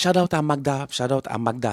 Shout out à Magda,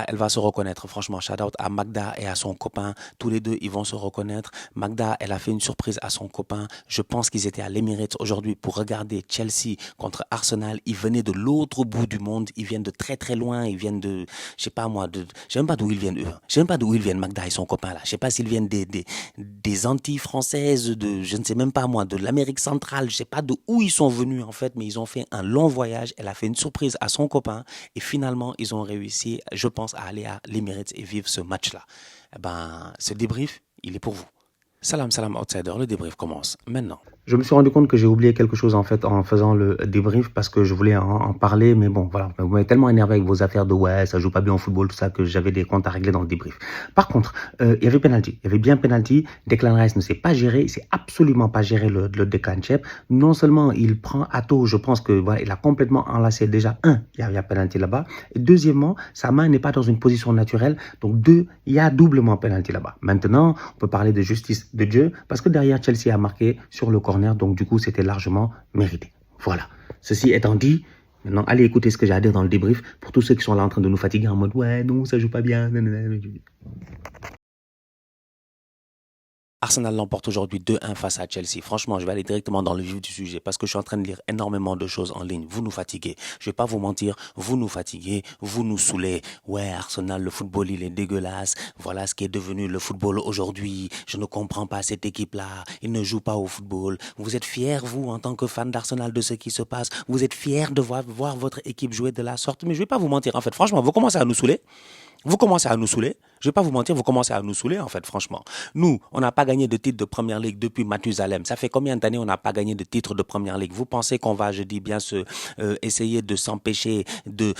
elle va se reconnaître, franchement. Shout out à Magda et à son copain, tous les deux, ils vont se reconnaître. Magda, elle a fait une surprise à son copain. Je pense qu'ils étaient à l'Emirates aujourd'hui pour regarder Chelsea contre Arsenal. Ils venaient de l'autre bout du monde, ils viennent de très très loin, ils viennent de, je sais pas moi, je sais même pas d'où ils viennent eux. Je sais même pas d'où ils viennent Magda et son copain là. Je sais pas s'ils viennent des Antilles françaises, je ne sais même pas moi, de l'Amérique centrale. Je sais pas d'où ils sont venus en fait, mais ils ont fait un long voyage. Elle a fait une surprise à son copain. Et finalement, ils ont réussi, je pense, à aller à l'Emirates et vivre ce match-là. Eh ben, ce débrief, il est pour vous. Salam, salam, outsider. Le débrief commence maintenant. Je me suis rendu compte que j'ai oublié quelque chose en fait en faisant le débrief parce que je voulais en parler, mais bon, voilà, vous m'avez tellement énervé avec vos affaires de ouais, ça joue pas bien au football, tout ça, que j'avais des comptes à régler dans le débrief. Par contre, il y avait penalty, il y avait bien penalty. Declan Rice ne s'est pas géré, il s'est absolument pas géré le Declan Chep. Non seulement il prend Atto, je pense que voilà, il a complètement enlacé déjà il y a penalty là-bas. Et deuxièmement, sa main n'est pas dans une position naturelle, donc deux, il y a doublement penalty là-bas. Maintenant, on peut parler de justice de Dieu parce que derrière Chelsea a marqué sur le corner, donc du coup c'était largement mérité. Voilà. Ceci étant dit, maintenant allez écouter ce que j'ai à dire dans le débrief pour tous ceux qui sont là en train de nous fatiguer en mode ouais non ça joue pas bien. Arsenal l'emporte aujourd'hui 2-1 face à Chelsea. Franchement, je vais aller directement dans le vif du sujet parce que je suis en train de lire énormément de choses en ligne. Vous nous fatiguez. Je vais pas vous mentir, vous nous fatiguez, vous nous saoulez. Ouais, Arsenal, le football, il est dégueulasse. Voilà ce qui est devenu le football aujourd'hui. Je ne comprends pas cette équipe-là. Ils ne jouent pas au football. Vous êtes fiers, vous, en tant que fan d'Arsenal, de ce qui se passe. Vous êtes fiers de voir votre équipe jouer de la sorte. Mais je vais pas vous mentir, en fait. Franchement, vous commencez à nous saouler. Vous commencez à nous saouler. Je vais pas vous mentir, vous commencez à nous saouler, en fait, franchement. Nous, on n'a pas gagné de titre de Première Ligue depuis Mathusalem. Ça fait combien d'années on n'a pas gagné de titre de Première Ligue? Vous pensez qu'on va, je dis bien, essayer de s'empêcher de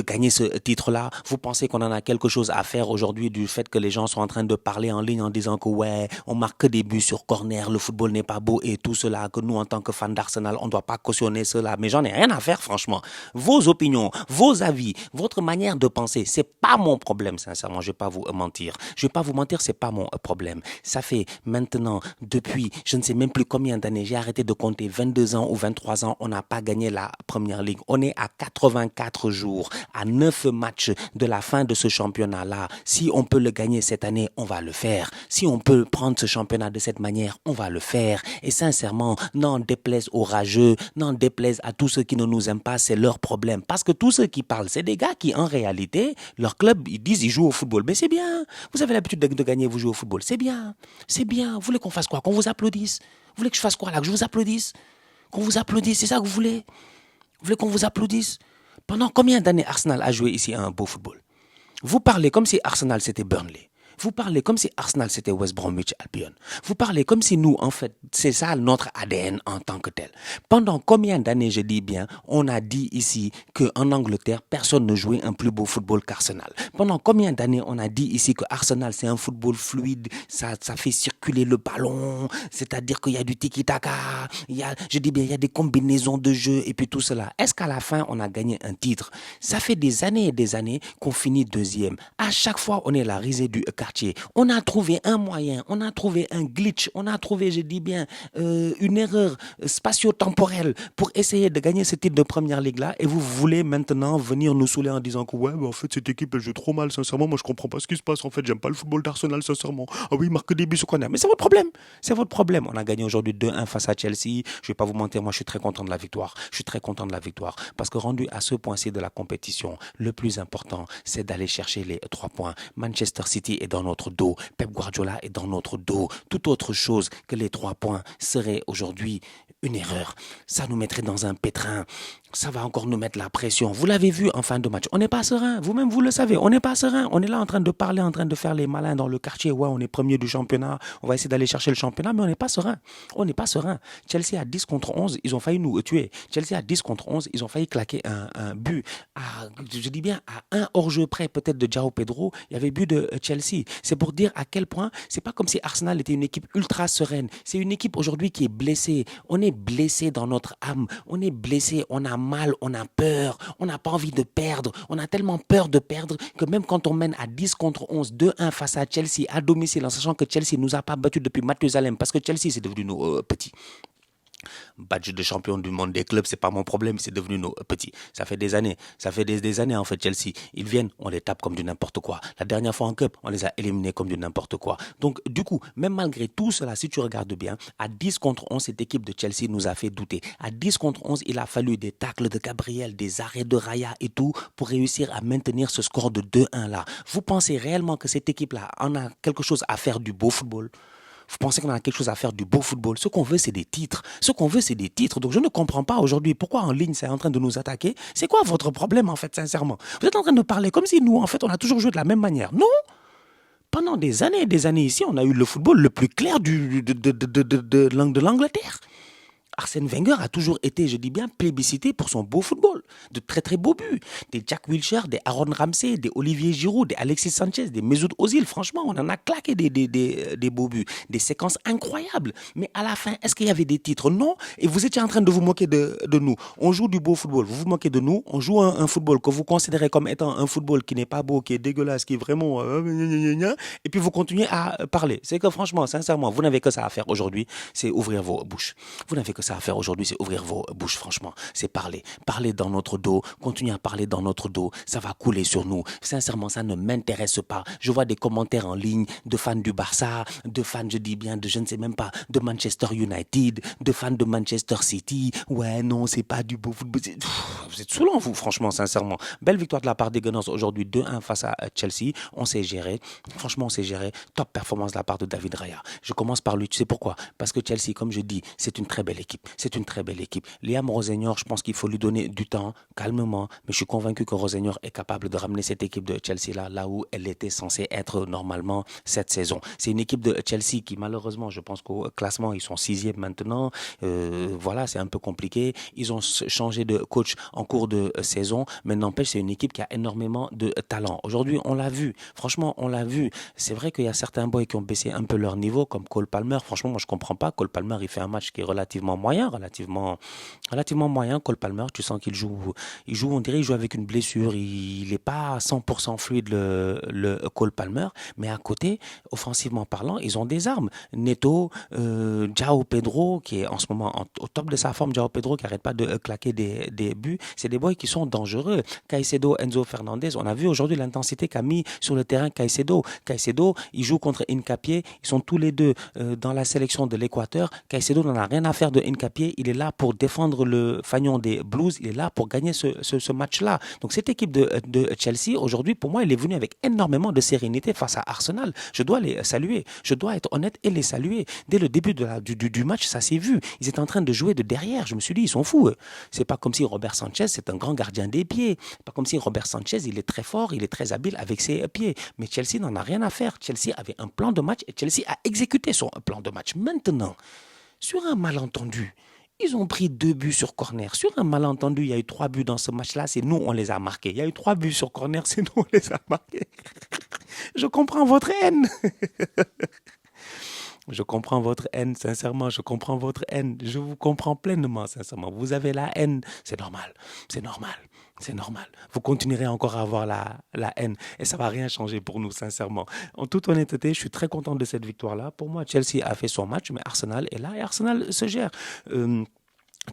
gagner ce titre-là? Vous pensez qu'on en a quelque chose à faire aujourd'hui du fait que les gens sont en train de parler en ligne en disant que ouais, on marque que des buts sur corner, le football n'est pas beau et tout cela, que nous, en tant que fans d'Arsenal, on ne doit pas cautionner cela. Mais j'en ai rien à faire, franchement. Vos opinions, vos avis, votre manière de penser, c'est pas mon problème, sincèrement. Je vais pas vous mentir. Je vais pas vous mentir, c'est pas mon problème. Ça fait maintenant, depuis, je ne sais même plus combien d'années, j'ai arrêté de compter 22 ans ou 23 ans, on n'a pas gagné la Première Ligue. On est à 84 jours, à 9 matchs de la fin de ce championnat-là. Si on peut le gagner cette année, on va le faire. Si on peut prendre ce championnat de cette manière, on va le faire. Et sincèrement, n'en déplaise aux rageux, n'en déplaise à tous ceux qui ne nous aiment pas, c'est leur problème. Parce que tous ceux qui parlent, c'est des gars qui, en réalité, leur club, ils disent ils jouent au football. Mais c'est bien. Vous avez l'habitude de gagner, vous jouez au football. C'est bien. C'est bien. Vous voulez qu'on fasse quoi? Qu'on vous applaudisse? Vous voulez que je fasse quoi là? Que je vous applaudisse? Qu'on vous applaudisse, c'est ça que vous voulez? Vous voulez qu'on vous applaudisse? Pendant combien d'années Arsenal a joué ici à un beau football? Vous parlez comme si Arsenal c'était Burnley. Vous parlez comme si Arsenal c'était West Bromwich Albion. Vous parlez comme si nous, en fait, c'est ça notre ADN en tant que tel. Pendant combien d'années, je dis bien, on a dit ici qu'en Angleterre, personne ne jouait un plus beau football qu'Arsenal. Pendant combien d'années, on a dit ici que Arsenal, c'est un football fluide, ça fait circuler le ballon, c'est-à-dire qu'il y a du tiki-taka, je dis bien, il y a des combinaisons de jeux et puis tout cela. Est-ce qu'à la fin, on a gagné un titre? Ça fait des années et des années qu'on finit deuxième. À chaque fois, on est la risée du quartier. On a trouvé un moyen, on a trouvé un glitch, on a trouvé, je dis bien, une erreur spatio-temporelle pour essayer de gagner ce titre de Première Ligue là. Et vous voulez maintenant venir nous saouler en disant que ouais, en fait, cette équipe, elle joue trop mal, sincèrement. Moi, je comprends pas ce qui se passe. En fait, j'aime pas le football d'Arsenal, sincèrement. Ah oui, il marque des buts sur corner. Mais c'est votre problème. C'est votre problème. On a gagné aujourd'hui 2-1 face à Chelsea. Je vais pas vous mentir, moi, je suis très content de la victoire. Je suis très content de la victoire. Parce que rendu à ce point-ci de la compétition, le plus important, c'est d'aller chercher les 3 points. Manchester City est dans notre dos. Pep Guardiola est dans notre dos. Toute autre chose que les 3 points serait aujourd'hui une erreur. Ça nous mettrait dans un pétrin. Ça va encore nous mettre la pression. Vous l'avez vu en fin de match. On n'est pas serein. Vous-même, vous le savez. On n'est pas serein. On est là en train de parler, en train de faire les malins dans le quartier. Ouais, on est premier du championnat. On va essayer d'aller chercher le championnat, mais on n'est pas serein. On n'est pas serein. Chelsea à 10 contre 11, ils ont failli nous tuer. Chelsea à 10 contre 11, ils ont failli claquer un but. Je dis bien à un hors-jeu près, peut-être de João Pedro, il y avait but de Chelsea. C'est pour dire à quel point, c'est pas comme si Arsenal était une équipe ultra sereine. C'est une équipe aujourd'hui qui est blessée. On est blessé dans notre âme. On est blessé. On a mal. On a peur. On n'a pas envie de perdre. On a tellement peur de perdre que même quand on mène à 10 contre 11, 2-1 face à Chelsea à domicile, en sachant que Chelsea nous a pas battus depuis Mathusalem parce que Chelsea c'est devenu nos petits. Badge de champion du monde des clubs, c'est pas mon problème, c'est devenu nos petits. Ça fait des années, ça fait des années en fait Chelsea. Ils viennent, on les tape comme du n'importe quoi. La dernière fois en cup, on les a éliminés comme du n'importe quoi. Donc du coup, même malgré tout cela, si tu regardes bien, à 10 contre 11, cette équipe de Chelsea nous a fait douter. À 10 contre 11, il a fallu des tacles de Gabriel, des arrêts de Raya et tout pour réussir à maintenir ce score de 2-1 là. Vous pensez réellement que cette équipe-là en a quelque chose à faire du beau football? Vous pensez qu'on a quelque chose à faire du beau football? Ce qu'on veut, c'est des titres. Ce qu'on veut, c'est des titres. Donc je ne comprends pas aujourd'hui pourquoi en ligne, c'est en train de nous attaquer. C'est quoi votre problème, en fait, sincèrement? Vous êtes en train de parler comme si nous, en fait, on a toujours joué de la même manière. Non! Pendant des années et des années ici, on a eu le football le plus clair de l'Angleterre. Arsène Wenger a toujours été, je dis bien, plébiscité pour son beau football. De très très beaux buts. Des Jack Wilshere, des Aaron Ramsey, des Olivier Giroud, des Alexis Sanchez, des Mesut Ozil. Franchement, on en a claqué des beaux buts. Des séquences incroyables. Mais à la fin, est-ce qu'il y avait des titres? Non. Et vous étiez en train de vous moquer de nous. On joue du beau football. Vous vous moquez de nous. On joue un football que vous considérez comme étant un football qui n'est pas beau, qui est dégueulasse, qui est vraiment... et puis vous continuez à parler. C'est que franchement, sincèrement, vous n'avez que ça à faire aujourd'hui. C'est ouvrir vos bouches. Vous n'avez que ça à faire aujourd'hui, c'est ouvrir vos bouches, franchement. C'est parler. Parler dans notre dos. Continuer à parler dans notre dos. Ça va couler sur nous. Sincèrement, ça ne m'intéresse pas. Je vois des commentaires en ligne de fans du Barça, de fans, je dis bien, de je ne sais même pas, de Manchester United, de fans de Manchester City. Ouais, non, c'est pas du beau football. Vous êtes saoulant, vous, franchement, sincèrement. Belle victoire de la part des Gunners aujourd'hui, 2-1 face à Chelsea. On s'est géré. Franchement, on s'est géré. Top performance de la part de David Raya. Je commence par lui. Tu sais pourquoi? Parce que Chelsea, comme je dis, c'est une très belle équipe. C'est une très belle équipe. Liam Rosenor, je pense qu'il faut lui donner du temps, calmement, mais je suis convaincu que Rosenor est capable de ramener cette équipe de Chelsea là où elle était censée être normalement cette saison. C'est une équipe de Chelsea qui malheureusement, je pense qu'au classement, ils sont 6e maintenant. Voilà, c'est un peu compliqué. Ils ont changé de coach en cours de saison, mais n'empêche, c'est une équipe qui a énormément de talent. Aujourd'hui, on l'a vu. Franchement, on l'a vu. C'est vrai qu'il y a certains boys qui ont baissé un peu leur niveau, comme Cole Palmer. Franchement, moi, je comprends pas. Cole Palmer, il fait un match qui est relativement moyen, relativement moyen. Cole Palmer, tu sens qu'il joue, on dirait, il joue avec une blessure. Il n'est pas à 100% fluide, le Cole Palmer, mais à côté, offensivement parlant, ils ont des armes. Neto, João Pedro, qui est en ce moment au top de sa forme, João Pedro, qui n'arrête pas de claquer des buts. C'est des boys qui sont dangereux. Caicedo, Enzo Fernandez, on a vu aujourd'hui l'intensité qu'a mis sur le terrain Caicedo. Caicedo, il joue contre Hincapié. Ils sont tous les deux dans la sélection de l'Équateur. Caicedo n'en a rien à faire de Hincapié. Il est là pour défendre le fanion des Blues. Il est là pour gagner ce match-là. Donc cette équipe de Chelsea, aujourd'hui, pour moi, elle est venue avec énormément de sérénité face à Arsenal. Je dois les saluer. Je dois être honnête et les saluer. Dès le début du match, ça s'est vu. Ils étaient en train de jouer de derrière. Je me suis dit, ils sont fous. C'est pas comme si Robert Sanchez, c'est un grand gardien des pieds. Pas comme si Robert Sanchez, il est très fort, il est très habile avec ses pieds. Mais Chelsea n'en a rien à faire. Chelsea avait un plan de match et Chelsea a exécuté son plan de match. Maintenant, sur un malentendu, ils ont pris 2 buts sur corner. Sur un malentendu, il y a eu 3 buts dans ce match-là, c'est nous, on les a marqués. Il y a eu 3 buts sur corner, c'est nous, on les a marqués. Je comprends votre haine. Je comprends votre haine, sincèrement, je comprends votre haine. Je vous comprends pleinement, sincèrement. Vous avez la haine, c'est normal, c'est normal, c'est normal. Vous continuerez encore à avoir la haine et ça ne va rien changer pour nous, sincèrement. En toute honnêteté, je suis très content de cette victoire-là. Pour moi, Chelsea a fait son match, mais Arsenal est là et Arsenal se gère.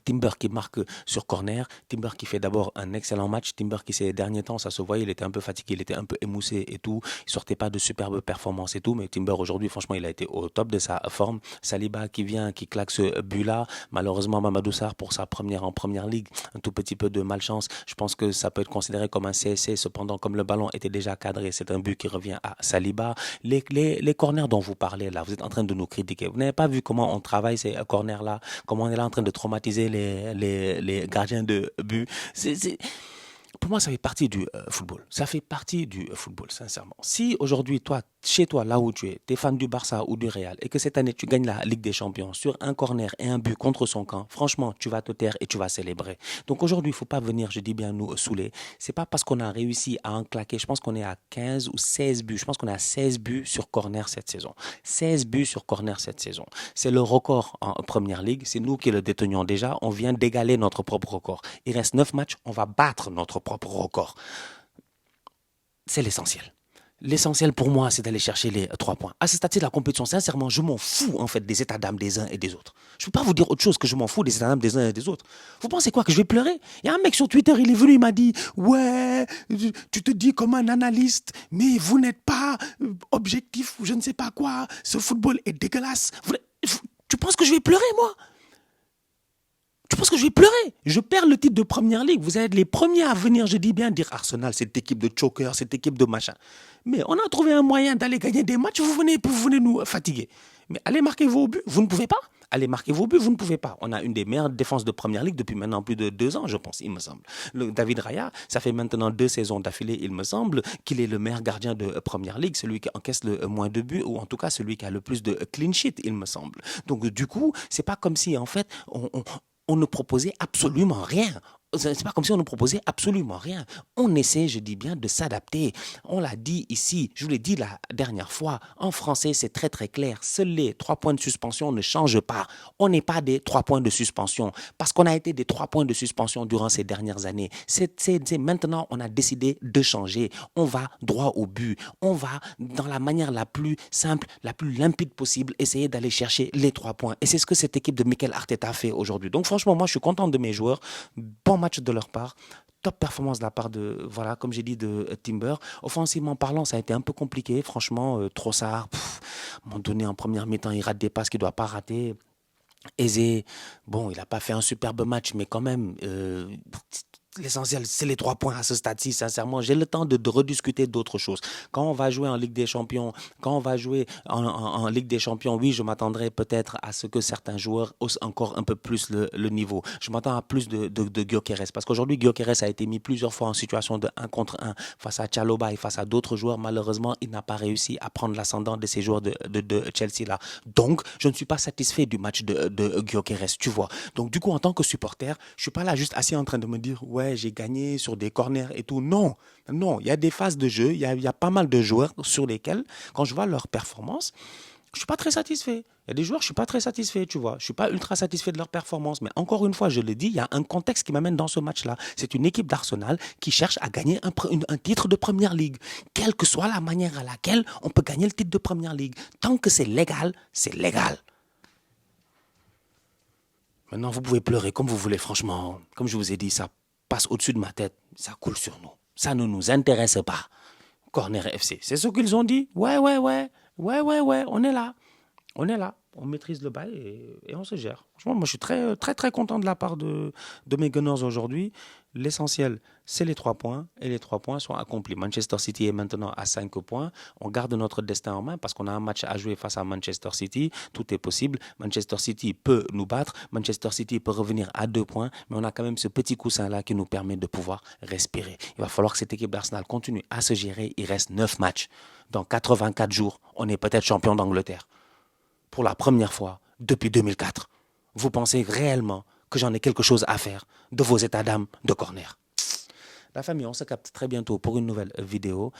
Timber qui marque sur corner, Timber qui fait d'abord un excellent match, Timber qui ces derniers temps, ça se voyait, il était un peu fatigué, il était un peu émoussé et tout, il sortait pas de superbes performances et tout, mais Timber aujourd'hui, franchement, il a été au top de sa forme. Saliba qui vient, qui claque ce but-là, malheureusement Mamadou Sarr pour sa première en première ligue, un tout petit peu de malchance, je pense que ça peut être considéré comme un CSC, cependant comme le ballon était déjà cadré, c'est un but qui revient à Saliba. Les corners dont vous parlez là, vous êtes en train de nous critiquer, vous n'avez pas vu comment on travaille ces corners-là, comment on est là en train de traumatiser les gardiens de but. Pour moi, ça fait partie du football. Ça fait partie du football, sincèrement. Si aujourd'hui, toi, chez toi, là où tu es fan du Barça ou du Real, et que cette année, tu gagnes la Ligue des Champions sur un corner et un but contre son camp, franchement, tu vas te taire et tu vas célébrer. Donc aujourd'hui, il ne faut pas venir, je dis bien, nous saouler. C'est pas parce qu'on a réussi à en claquer, je pense qu'on est à 15 ou 16 buts. Je pense qu'on est à 16 buts sur corner cette saison. 16 buts sur corner cette saison. C'est le record en Première Ligue. C'est nous qui le détenions déjà. On vient d'égaler notre propre record. Il reste 9 matchs. On va battre notre propre record. C'est l'essentiel. L'essentiel pour moi, c'est d'aller chercher les 3 points. À ce stade de la compétition, sincèrement, je m'en fous en fait des états d'âme des uns et des autres. Je ne peux pas vous dire autre chose que je m'en fous des états d'âme des uns et des autres. Vous pensez quoi, que je vais pleurer? Il y a un mec sur Twitter, il est venu, il m'a dit « Ouais, tu te dis comme un analyste, mais vous n'êtes pas objectif, je ne sais pas quoi, ce football est dégueulasse. » Tu penses que je vais pleurer, moi? Tu penses que je vais pleurer? Je perds le titre de Première Ligue. Vous êtes les premiers à venir, je dis bien, dire Arsenal, cette équipe de choker, cette équipe de machin. Mais on a trouvé un moyen d'aller gagner des matchs, vous venez nous fatiguer. Mais allez marquer vos buts, vous ne pouvez pas. Allez marquer vos buts, vous ne pouvez pas. On a une des meilleures défenses de Première Ligue depuis maintenant plus de 2 ans, je pense, il me semble. David Raya, ça fait maintenant 2 saisons d'affilée, il me semble, qu'il est le meilleur gardien de Première Ligue, celui qui encaisse le moins de buts, ou en tout cas celui qui a le plus de clean sheet, il me semble. Donc du coup, c'est pas comme si en fait on ne proposait absolument rien. C'est pas comme si on ne proposait absolument rien. On essaie, je dis bien, de s'adapter. On l'a dit ici, je vous l'ai dit la dernière fois, en français c'est très très clair. Seuls les 3 points de suspension ne changent pas. On n'est pas des 3 points de suspension parce qu'on a été des 3 points de suspension durant ces dernières années. Maintenant, on a décidé de changer. On va droit au but. On va dans la manière la plus simple, la plus limpide possible, essayer d'aller chercher les 3 points. Et c'est ce que cette équipe de Mikel Arteta fait aujourd'hui. Donc franchement, moi je suis content de mes joueurs. Bon match de leur part, top performance de la part de, voilà, comme j'ai dit, de Timber. Offensivement parlant, ça a été un peu compliqué, franchement. Trossard, à un moment donné, en première mi-temps, il rate des passes qu'il ne doit pas rater. Aisé, bon, il n'a pas fait un superbe match, mais quand même, l'essentiel, c'est les 3 points à ce stade-ci, sincèrement. J'ai le temps de rediscuter d'autres choses. Quand on va jouer en Ligue des Champions, quand on va jouer en Ligue des Champions, oui, je m'attendrai peut-être à ce que certains joueurs haussent encore un peu plus le niveau. Je m'attends à plus de Gyökeres, parce qu'aujourd'hui, Gyökeres a été mis plusieurs fois en situation de 1 contre 1 face à Chalobah et face à d'autres joueurs. Malheureusement, il n'a pas réussi à prendre l'ascendant de ces joueurs de Chelsea-là. Donc, je ne suis pas satisfait du match de Gyökeres, tu vois. Donc, du coup, en tant que supporter, je ne suis pas là juste assis en train de me dire, ouais, j'ai gagné sur des corners et tout. Non, il y a des phases de jeu, il y a pas mal de joueurs sur lesquels, quand je vois leur performance, je ne suis pas très satisfait. Il y a des joueurs, je ne suis pas très satisfait, tu vois. Je ne suis pas ultra satisfait de leur performance. Mais encore une fois, je le dis, il y a un contexte qui m'amène dans ce match-là. C'est une équipe d'Arsenal qui cherche à gagner un titre de Première Ligue. Quelle que soit la manière à laquelle on peut gagner le titre de Première Ligue. Tant que c'est légal, c'est légal. Maintenant, vous pouvez pleurer comme vous voulez, franchement. Comme je vous ai dit, ça passe au-dessus de ma tête, ça coule sur nous. Ça ne nous intéresse pas. Corner FC, c'est ce qu'ils ont dit. Ouais, on est là. On est là. On maîtrise le bail et on se gère. Franchement, moi, je suis très, très, très content de la part de mes Gunners aujourd'hui. L'essentiel, c'est les 3 points et les 3 points sont accomplis. Manchester City est maintenant à 5 points. On garde notre destin en main parce qu'on a un match à jouer face à Manchester City. Tout est possible. Manchester City peut nous battre. Manchester City peut revenir à 2 points. Mais on a quand même ce petit coussin-là qui nous permet de pouvoir respirer. Il va falloir que cette équipe d'Arsenal continue à se gérer. Il reste 9 matchs. Dans 84 jours, on est peut-être champion d'Angleterre. Pour la première fois depuis 2004. Vous pensez réellement que j'en ai quelque chose à faire de vos états d'âme de corner? La famille, on se capte très bientôt pour une nouvelle vidéo.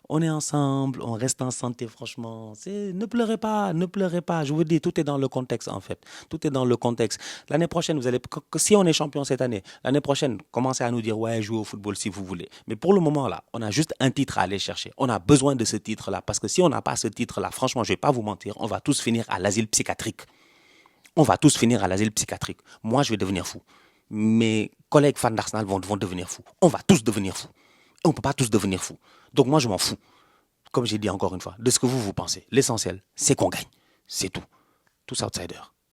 On est ensemble, on reste en santé, franchement. Ne pleurez pas, ne pleurez pas. Je vous dis, tout est dans le contexte, en fait. Tout est dans le contexte. L'année prochaine, si on est champion cette année, l'année prochaine, commencez à nous dire, ouais, jouez au football si vous voulez. Mais pour le moment, là, on a juste un titre à aller chercher. On a besoin de ce titre-là. Parce que si on n'a pas ce titre-là, franchement, je ne vais pas vous mentir, on va tous finir à l'asile psychiatrique. On va tous finir à l'asile psychiatrique. Moi, je vais devenir fou. Mes collègues fans d'Arsenal vont devenir fous. On va tous devenir fous. Et on ne peut pas tous devenir fous. Donc moi, je m'en fous. Comme j'ai dit encore une fois, de ce que vous pensez. L'essentiel, c'est qu'on gagne. C'est tout. Tous outsiders.